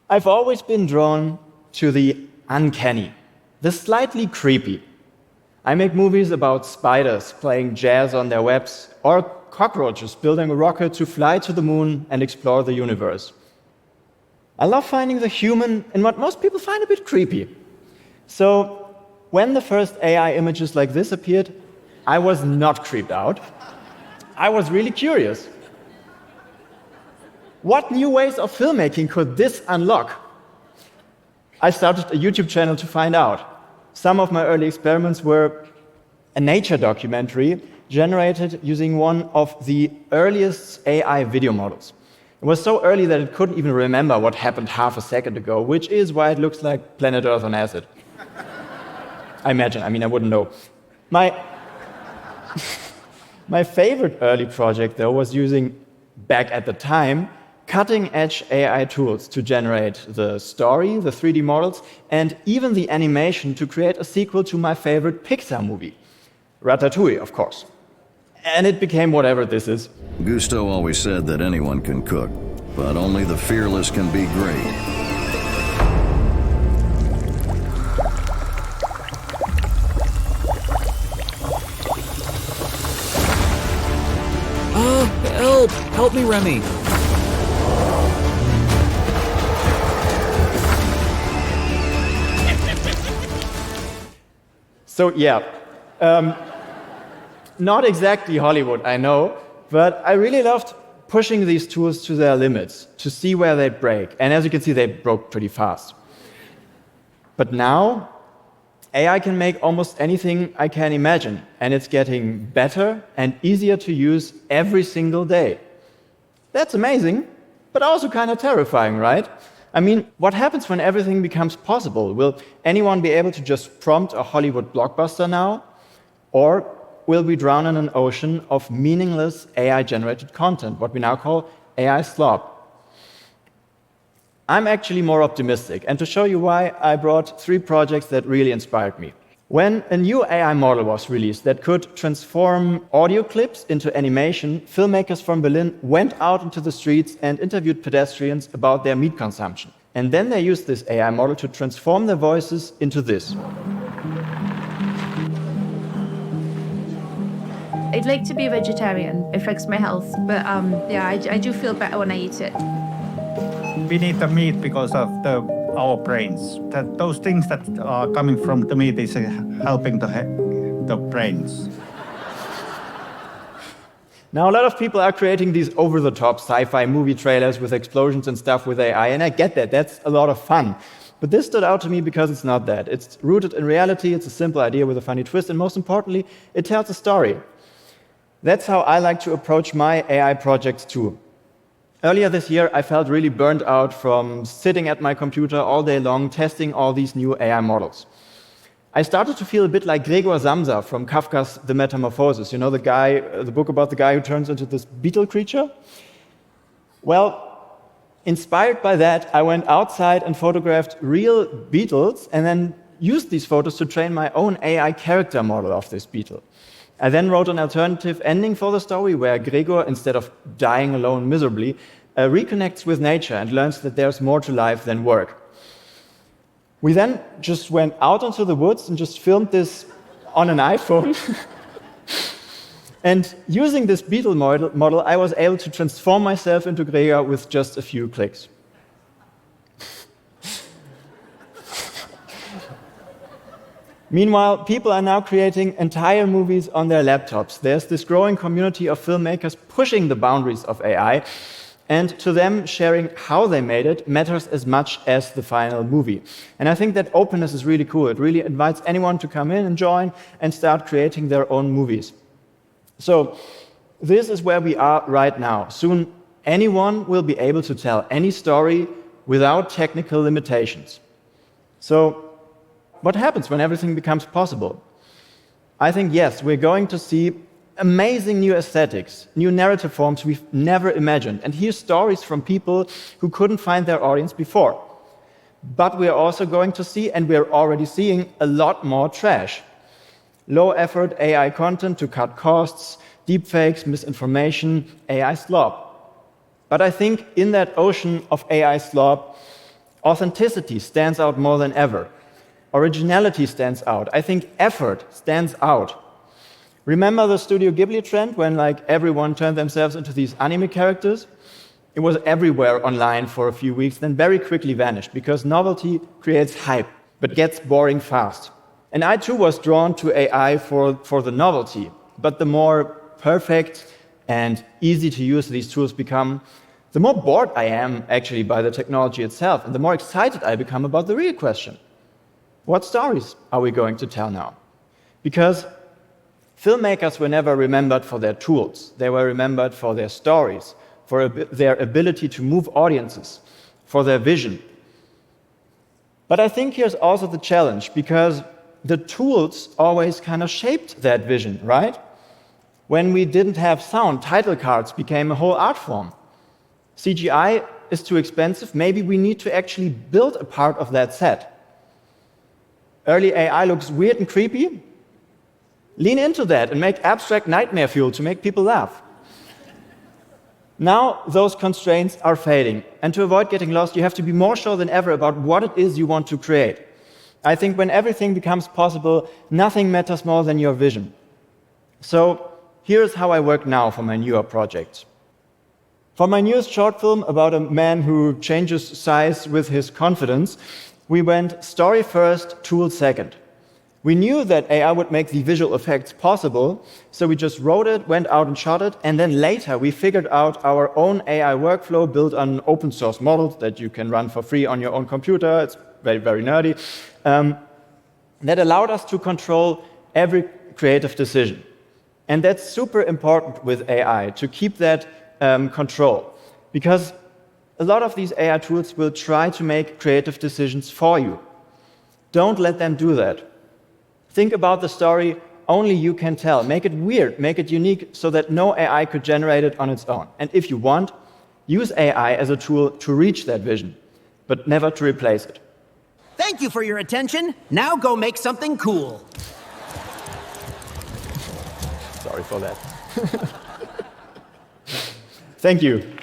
I've always been drawn to the uncanny, the slightly creepy. I make movies about spiders playing jazz on their webs, or cockroaches building a rocket to fly to the moon and explore the universe. I love finding the human in what most people find a bit creepy. So, when the first AI images like this appeared, I was not creeped out. I was really curious. What new ways of filmmaking could this unlock? I started a YouTube channel to find out. Some of my early experiments were a nature documentary generated using one of the earliest AI video models. It was so early that it couldn't even remember what happened half a second ago, which is why it looks like planet Earth on acid. I imagine, I wouldn't know. My favorite early project, though, was using, back at the time, cutting-edge AI tools to generate the story, the 3D models, and even the animation to create a sequel to my favorite Pixar movie, Ratatouille, of course. And it became whatever this is. Gusteau always said that anyone can cook, but only the fearless can be great. Help! Help me, Remy! So yeah, not exactly Hollywood, I know, but I really loved pushing these tools to their limits to see where they break. And as you can see, they broke pretty fast. But now, AI can make almost anything I can imagine, and it's getting better and easier to use every single day. That's amazing, but also kind of terrifying, right? What happens when everything becomes possible? Will anyone be able to just prompt a Hollywood blockbuster now? Or will we drown in an ocean of meaningless AI-generated content, what we now call AI slop? I'm actually more optimistic, and to show you why, I brought 3 projects that really inspired me. When a new AI model was released that could transform audio clips into animation, filmmakers from Berlin went out into the streets and interviewed pedestrians about their meat consumption. And then they used this AI model to transform their voices into this. I'd like to be a vegetarian. It affects my health, but I do feel better when I eat it. We need the meat because of our brains. Those things that are coming from the meat is helping the brains. Now, a lot of people are creating these over-the-top sci-fi movie trailers with explosions and stuff with AI, and I get that. That's a lot of fun. But this stood out to me because it's not that. It's rooted in reality, it's a simple idea with a funny twist, and most importantly, it tells a story. That's how I like to approach my AI projects too. Earlier this year, I felt really burned out from sitting at my computer all day long testing all these new AI models. I started to feel a bit like Gregor Samsa from Kafka's The Metamorphosis. You know, the book about the guy who turns into this beetle creature? Well, inspired by that, I went outside and photographed real beetles and then used these photos to train my own AI character model of this beetle. I then wrote an alternative ending for the story where Gregor, instead of dying alone miserably, reconnects with nature and learns that there's more to life than work. We then just went out into the woods and just filmed this on an iPhone. And using this beetle model, I was able to transform myself into Gregor with just a few clicks. Meanwhile, people are now creating entire movies on their laptops. There's this growing community of filmmakers pushing the boundaries of AI, and to them, sharing how they made it matters as much as the final movie. And I think that openness is really cool. It really invites anyone to come in and join and start creating their own movies. So this is where we are right now. Soon, anyone will be able to tell any story without technical limitations. So what happens when everything becomes possible? I think, yes, we're going to see amazing new aesthetics, new narrative forms we've never imagined, and hear stories from people who couldn't find their audience before. But we're also going to see, and we're already seeing, a lot more trash. Low-effort AI content to cut costs, deepfakes, misinformation, AI slop. But I think in that ocean of AI slop, Authenticity stands out more than ever. Originality stands out. I think effort stands out. Remember the Studio Ghibli trend when everyone turned themselves into these anime characters? It was everywhere online for a few weeks, then very quickly vanished because novelty creates hype, but gets boring fast. And I too was drawn to AI for the novelty, but the more perfect and easy to use these tools become, the more bored I am actually by the technology itself, and the more excited I become about the real question. What stories are we going to tell now? Because filmmakers were never remembered for their tools. They were remembered for their stories, for their ability to move audiences, for their vision. But I think here's also the challenge, because the tools always kind of shaped that vision, right? When we didn't have sound, title cards became a whole art form. CGI is too expensive. Maybe we need to actually build a part of that set. Early AI looks weird and creepy. Lean into that and make abstract nightmare fuel to make people laugh. Now those constraints are fading, and to avoid getting lost, you have to be more sure than ever about what it is you want to create. I think when everything becomes possible, nothing matters more than your vision. So here's how I work now for my newer projects. For my newest short film about a man who changes size with his confidence, we went story first, tool second. We knew that AI would make the visual effects possible, so we just wrote it, went out and shot it, and then later we figured out our own AI workflow built on open source models that you can run for free on your own computer. It's very, very nerdy. That allowed us to control every creative decision. And that's super important with AI, to keep that control. Because a lot of these AI tools will try to make creative decisions for you. Don't let them do that. Think about the story only you can tell. Make it weird, make it unique, so that no AI could generate it on its own. And if you want, use AI as a tool to reach that vision, but never to replace it. Thank you for your attention. Now go make something cool. Sorry for that. Thank you.